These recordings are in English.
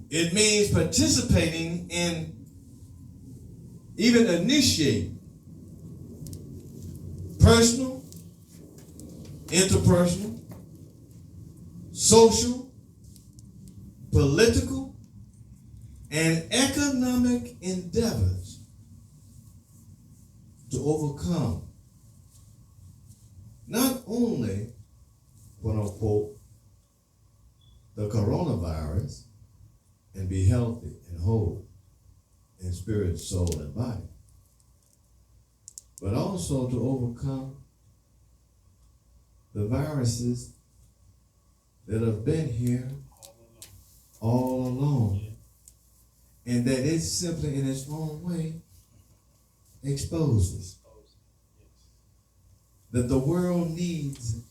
It means participating in, even initiate, personal, interpersonal, social, political, and economic endeavors to overcome not only, quote unquote, the coronavirus and be healthy and whole in spirit, soul, and body, but also to overcome the viruses that have been here all along, and that it simply in its own way exposes that the world needs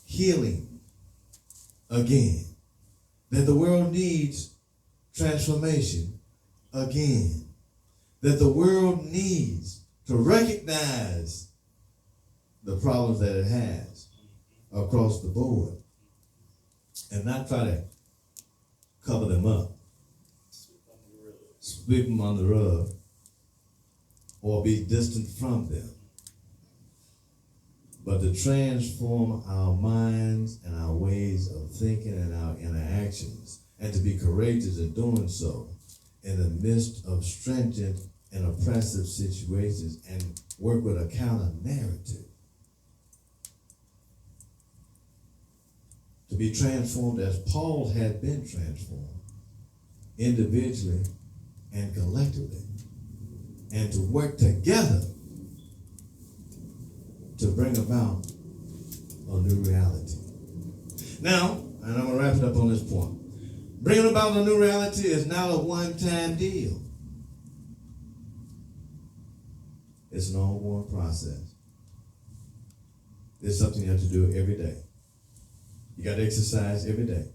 healing again, that the world needs transformation again, that the world needs to recognize the problems that it has across the board and not try to cover them up, sweep them on the rug, or be distant from them, but to transform our minds and our ways of thinking and our interactions, and to be courageous in doing so in the midst of stringent and oppressive situations, and work with a counter narrative. To be transformed as Paul had been transformed, individually and collectively, and to work together to bring about a new reality. Now, and I'm going to wrap it up on this point. Bringing about a new reality is not a one-time deal. It's an ongoing process. It's something you have to do every day. You got to exercise every day.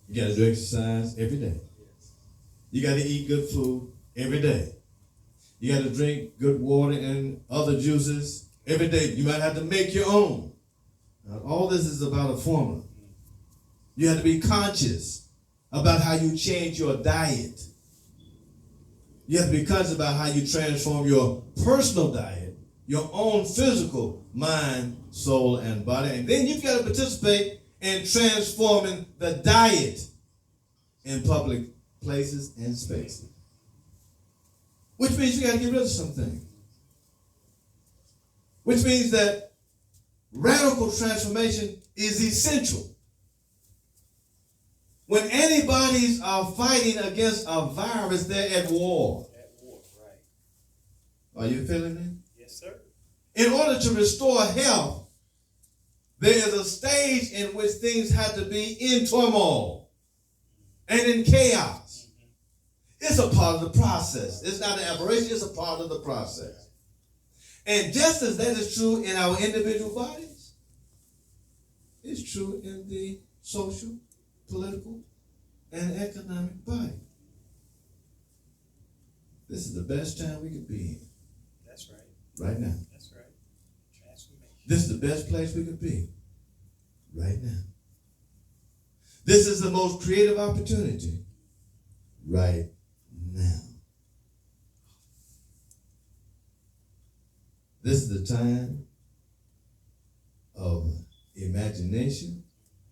You got to do exercise every day. You got to eat good food every day. You got to drink good water and other juices every day. You might have to make your own. Now, all this is about a formula. You have to be conscious about how you change your diet. You have to be conscious about how you transform your personal diet, your own physical mind, soul, and body. And then you've got to participate in transforming the diet in public places and spaces. Which means you got to get rid of something. Which means that radical transformation is essential. When antibodies are fighting against a virus, they're at war. At war, right. Are you feeling me? Yes, sir. In order to restore health, there is a stage in which things have to be in turmoil and in chaos. It's a part of the process. It's not an aberration, it's a part of the process. And just as that is true in our individual bodies, it's true in the social, political, and economic body. This is the best time we could be in. That's right. Right now. That's right. Transformation. This is the best place we could be. Right now. This is the most creative opportunity. Right now. This is the time of imagination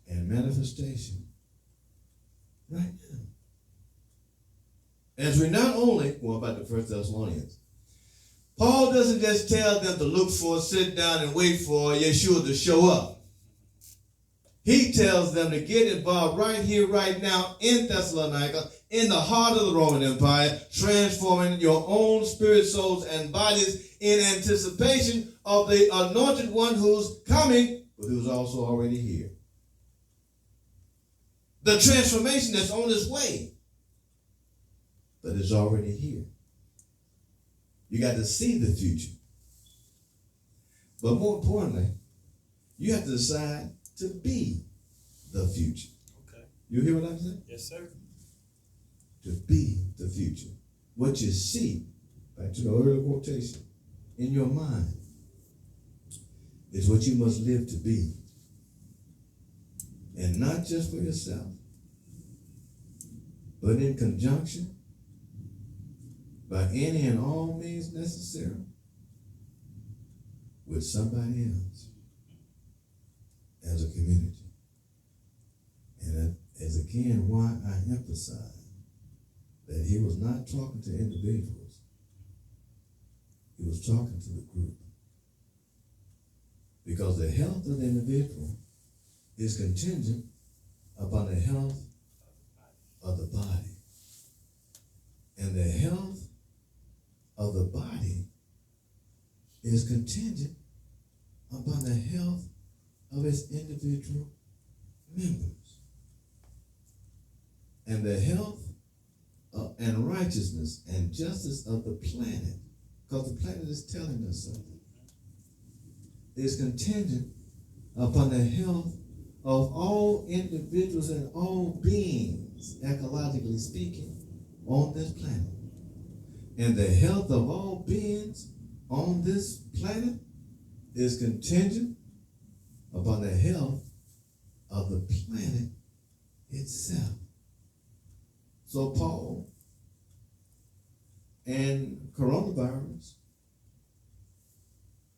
and manifestation. Right now. As we not only, going back to 1 Thessalonians, Paul doesn't just tell them to look for, sit down, and wait for Yeshua to show up. He tells them to get involved right here, right now, in Thessalonica, in the heart of the Roman Empire, transforming your own spirit, souls, and bodies in anticipation of the anointed one who's coming, but who's also already here. The transformation that's on its way, but it's already here. You got to see the future. But more importantly, you have to decide to be the future. Okay. You hear what I'm saying? Yes, sir. To be the future. What you see, back to the earlier quotation, in your mind is what you must live to be. And not just for yourself, but in conjunction, by any and all means necessary, with somebody else as a community. And that is again why I emphasize that he was not talking to individuals. He was talking to the group. Because the health of the individual is contingent upon the health of the body. And the health of the body is contingent upon the health of its individual members. And the health and righteousness and justice of the planet, because the planet is telling us something, is contingent upon the health of all individuals and all beings, ecologically speaking, on this planet. And the health of all beings on this planet is contingent upon the health of the planet itself. So Paul and coronavirus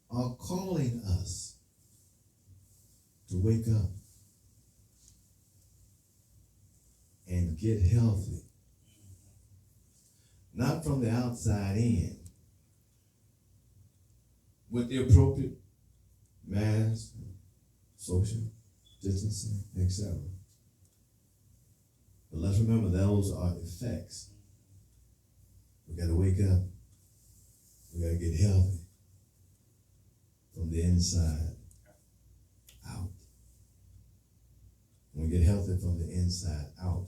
are calling us to wake up and get healthy. Not from the outside in, with the appropriate mask, social distancing, etc. But let's remember those are effects. We got to wake up. We got to get healthy from the inside out. When we get healthy from the inside out,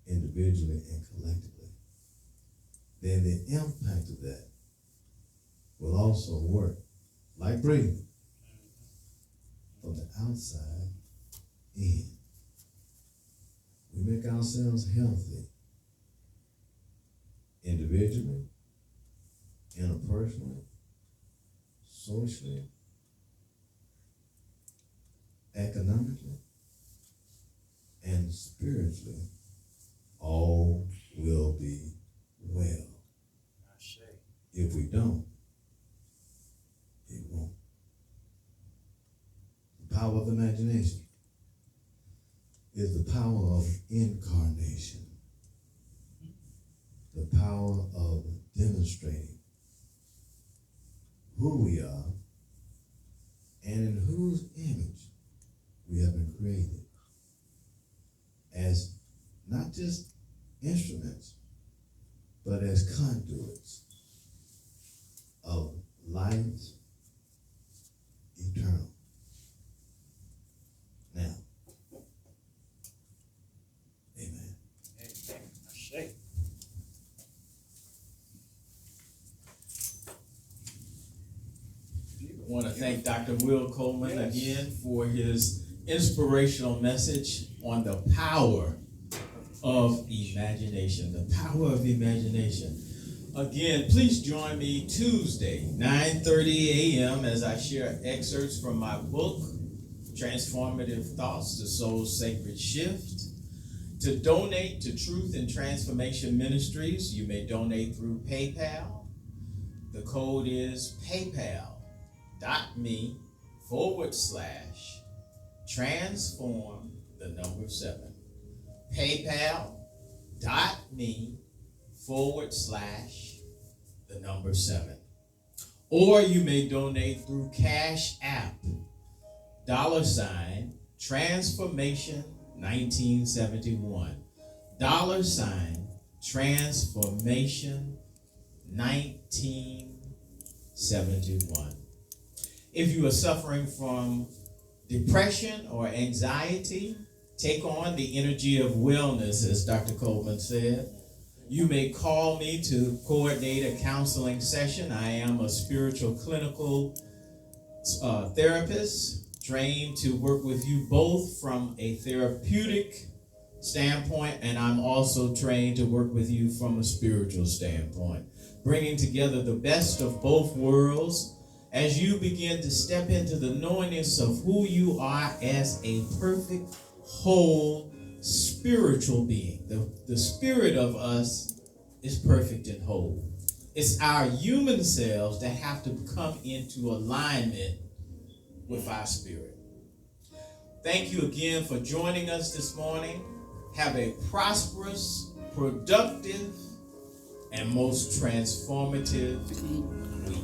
individually and collectively, then the impact of that will also work like breathing from the outside in. We make ourselves healthy individually, interpersonally, socially, economically, and spiritually. All will be well. If we don't, it won't. The power of imagination is the power of incarnation, the power of demonstrating who we are and in whose image we have been created as not just instruments, but as conduits of life eternal. Now, amen. Amen. I want to thank Dr. Will Coleman again for his inspirational message on the power of imagination. The power of imagination. Again, please join me Tuesday, 9:30 a.m. as I share excerpts from my book, Transformative Thoughts, The Soul's Sacred Shift. To donate to Truth and Transformation Ministries, you may donate through PayPal. The code is paypal.me/transform7. PayPal.me/7. Or you may donate through Cash App, $Transformation 1971. $Transformation 1971. If you are suffering from depression or anxiety, take on the energy of wellness, as Dr. Coleman said. You may call me to coordinate a counseling session. I am a spiritual clinical therapist, trained to work with you both from a therapeutic standpoint, and I'm also trained to work with you from a spiritual standpoint, bringing together the best of both worlds as you begin to step into the knowingness of who you are as a perfect, whole, spiritual being. The spirit of us is perfect and whole. It's our human selves that have to come into alignment with our spirit. Thank you again for joining us this morning. Have a prosperous, productive, and most transformative week.